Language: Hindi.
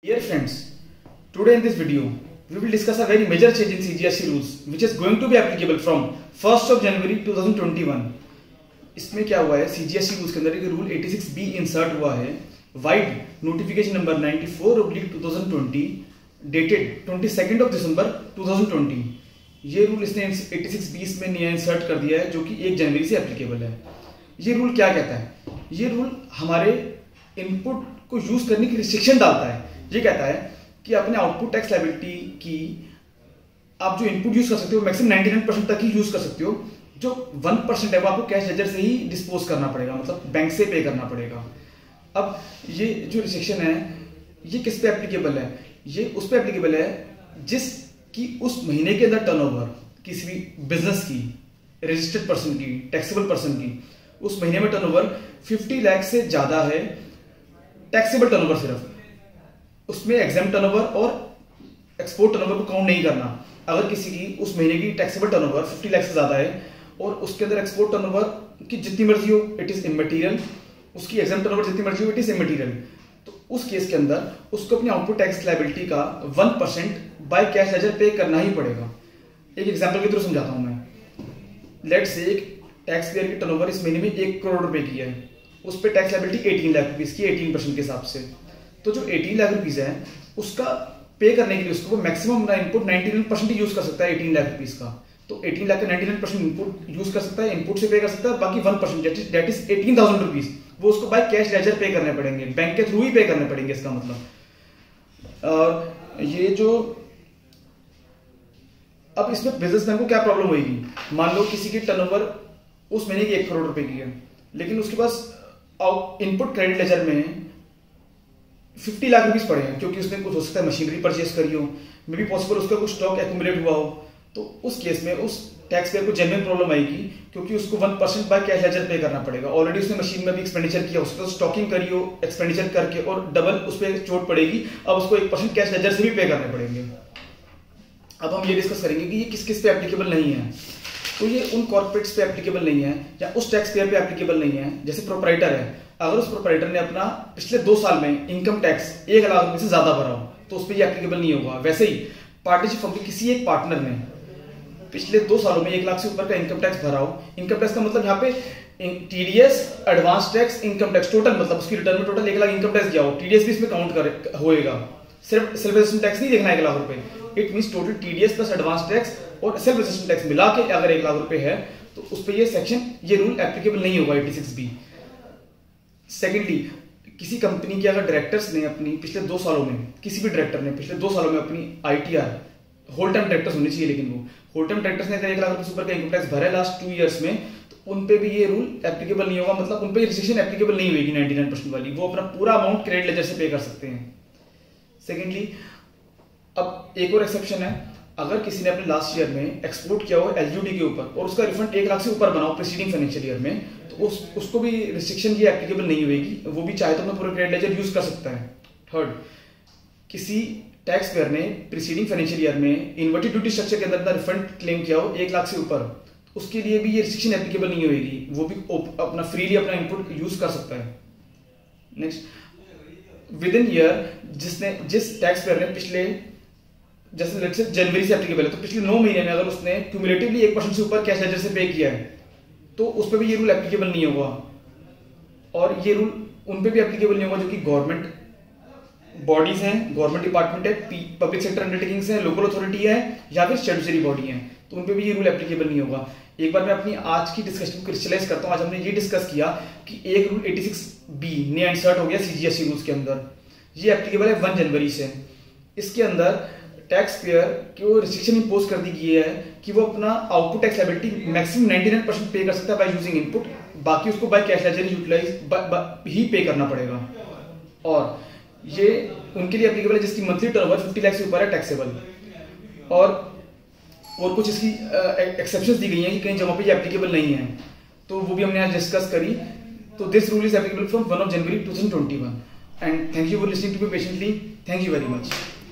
Dear friends, today in this video, we will discuss a very major change in CGSE rules which is going to be applicable from 1st of January 2021. इसमें क्या हुआ है, CGSE रूल्स के अंदर एक रूल 86B इंसर्ट हुआ है, wide notification number 94/2020 dated 22nd of December 2020. ये रूल इसने 86B में नया इंसर्ट कर दिया है जो कि 1 जनवरी से एप्लीकेबल है. ये रूल क्या कहता है? ये रूल हमारे इनपुट को यूज करने की रिस्ट्रिक्शन डालता है. ये कहता है कि अपने आउटपुट टैक्स लायबिलिटी की आप जो इनपुट यूज कर सकते हो मैक्सिमम 99% तक ही यूज कर सकते हो. जो 1% है वो आपको कैश लेजर से ही डिस्पोज करना पड़ेगा, मतलब बैंक से पे करना पड़ेगा. अब ये जो रिस्ट्रिक्शन है ये किस पे एप्लीकेबल है? ये उस पे एप्लीकेबल है जिसकी उस महीने के अंदर टर्नओवर किसी भी बिजनेस की, रजिस्टर्ड पर्सन की, टैक्सेबल पर्सन की, उस महीने में टर्नओवर 50 लाख से ज्यादा है. टैक्सेबल टर्नओवर सिर्फ, उसमें एग्जाम टर्नओवर और एक्सपोर्ट टर्नओवर को काउंट नहीं करना. अगर किसी की उस महीने की टैक्सेबल टर्नओवर 50 लाख से ज्यादा है और उसके अंदर एक्सपोर्ट टर्नओवर की जितनी मर्जी हो इट इज इमटेरियल, उसकी एग्जाम टर्नओवर जितनी मर्जी हो इट इज इमटेरियल, तो उस केस के अंदर उसको अपनी आउटपुट टैक्स लायबिलिटी का 1% बाय कैश लेजर पे करना ही पड़ेगा. एक एग्जाम्पल के थ्रू समझाता हूं मैं. लेट्स से एक टैक्स पेयर की टर्नओवर इस महीने में 1 करोड़ रुपए की है, उस पर टैक्स लायबिलिटी 18 लाख रुपीज की 18% के हिसाब से. तो जो 18 लाख रुपीज है उसका पे करने के लिए उसको मैक्सिमम इनपुट 99% यूज कर सकता है 18 लाख रुपीज का. तो 18 लाख का 99% इनपुट यूज कर सकता है, इनपुट से पे कर सकता है. बाकी 1% दैट इज 18,000 रुपीज वो उसको बाय कैश लेजर पे करने पड़ेंगे, बैंक के थ्रू ही पे करने पड़ेंगे. इसका मतलब और ये जो अब इसमें बिजनेसमैन को क्या प्रॉब्लम होगी? मान लो किसी की टर्नओवर उस महीने की 1 करोड़ रुपए की है लेकिन उसके पास इनपुट क्रेडिट लेजर में 50 लाख रुपीज पड़े हैं क्योंकि उसने कुछ हो सकता है मशीनरी परचेस करी हो, मे बी पॉसिबल उसका कुछ स्टॉक एक्यूमुलेट हुआ हो. तो उस केस में उस टैक्स पेयर को जेन्युइन प्रॉब्लम आएगी क्योंकि उसको 1% बाय कैश लेजर पे करना पड़ेगा. ऑलरेडी उसने मशीन में भी एक्सपेंडिचर किया, उसको स्टॉकिंग करी हो एक्सपेंडिचर करके और डबल उस पर चोट पड़ेगी. अब उसको 1% कैश लेजर से भी पे करने पड़ेंगे. अब हम ये डिस्कस करेंगे कि ये किस किस पे एप्लीकेबल नहीं है. तो ये उन कॉर्पोरेट्स पे एप्लीकेबल नहीं है या उस टैक्स पेयर पे एप्लीकेबल नहीं है. जैसे प्रोपराइटर है, अगर उस प्रोपराइटर ने अपना पिछले 2 साल में इनकम टैक्स 1 लाख रुपए से ज्यादा भरा हो तो उस पर ये एप्लीकेबल नहीं होगा. वैसे ही पार्टनरशिप फर्म के किसी एक पार्टनर ने पिछले 2 सालों में 1 लाख से ऊपर का इनकम टैक्स भरा हो, इनकम टैक्स का मतलब यहाँ पे TDS, advance tax, income tax total, मतलब उसकी रिटर्न में टोटल 1 लाख इनकम टैक्स दिया हो, टीडीएस भी इसमें काउंट होएगा. सिर्फ सेल्फ रजिस्ट्रेशन टैक्स नहीं देखना 1 लाख रुपए, it means total TDS plus advance tax और सेल्फ रजिस्ट्रेशन टैक्स मिला के अगर 1 लाख रुपए है तो उस पर ये रूल एप्लीकेबल नहीं होगा 86B. सेकेंडली, किसी कंपनी के अगर डायरेक्टर्स ने अपनी पिछले 2 सालों में, किसी भी डायरेक्टर ने पिछले 2 सालों में अपनी ITR, होल टाइम डायरेक्टर्स होने चाहिए, लेकिन वो होल टाइम डायरेक्टर्स ने अगर 1 लाख रुपए से ऊपर का इनकम टैक्स भरा है लास्ट 2 ईयर्स में तो उन पे भी ये रूल एप्लीकेबल नहीं होगा. मतलब उन पे रिस्ट्रिक्शन एप्लीकेबल नहीं होगी 99% वाली. वो अपना पूरा अमाउंट क्रेडिट लेजर से पे कर सकते हैं. सेकेंडली, अब एक और एक्सेप्शन है. अगर किसी ने अपने लास्ट ईयर में एक्सपोर्ट किया हो LUD के ऊपर और उसका रिफंड 1 लाख से ऊपर बना हो प्रीसीडिंग फाइनेंशियल ईयर में तो उसको भी रिस्ट्रिक्शन ये एप्लीकेबल नहीं होगी. वो भी चाहे तो अपना पूरा क्रेडिट लेजर यूज कर सकता है. थर्ड, किसी टैक्स पेयर ने प्रीसीडिंग फाइनेंशियल ईयर में इन्वर्टेड ड्यूटी स्ट्रक्चर के अंदर रिफंड क्लेम किया हो 1 लाख से ऊपर, उसके लिए भी ये रिस्ट्रिक्शन एप्लीकेबल नहीं होगी. वो भी अपना फ्रीली अपना इनपुट यूज कर सकता है. नेक्स्ट, विद इन ईयर जिस टैक्स पेयर ने पिछले, जैसे लेट्स से जनवरी से एप्लीकेबल है तो पिछले 9 महीने में अगर उसने क्यूमुलेटिवली 1% से ऊपर कैश लेजर से पे किया है तो उस पर भी ये रूल एप्लीकेबल नहीं होगा. और ये रूल उन पे भी एप्लीकेबल नहीं होगा जो कि गवर्नमेंट बॉडीज हैं, गवर्नमेंट डिपार्टमेंट है, पब्लिक सेक्टर अंडरटेकिंग्स हैं, लोकल अथॉरिटी है या फिर स्टैट्यूटरी बॉडी है, तो उन पे भी ये रूल एप्लीकेबल नहीं होगा. एक बार मैं अपनी आज की डिस्कशन को क्रिस्टलाइज करता हूं. आज हमने ये डिस्कस किया कि एक रूल 86B नया इंसर्ट हो गया CGSE रूल्स के अंदर. ये एप्लीकेबल है 1 जनवरी से. इसके अंदर टैक्स पेयर को रिस्ट्रिक्शन इंपोज कर दी गई है कि वो अपना आउटपुट टैक्स लायबिलिटी मैक्सिमम 99% पे कर सकता है बाय यूजिंग इनपुट, बाकी उसको बाय कैश लेजर यूटिलाइज ही पे करना पड़ेगा. और ये उनके लिए एप्लीकेबल है जिसकी मंथली टर्नओवर 50 लाख से ऊपर है टैक्सेबल. और कुछ इसकी एक्सेप्शंस दी गई हैं कि कई जगहों पे ये एप्लीकेबल नहीं है, तो वो भी हमने आज डिस्कस करी. तो this rule is applicable from 1 of January 2021 and thank you for listening to me patiently. Thank you very much.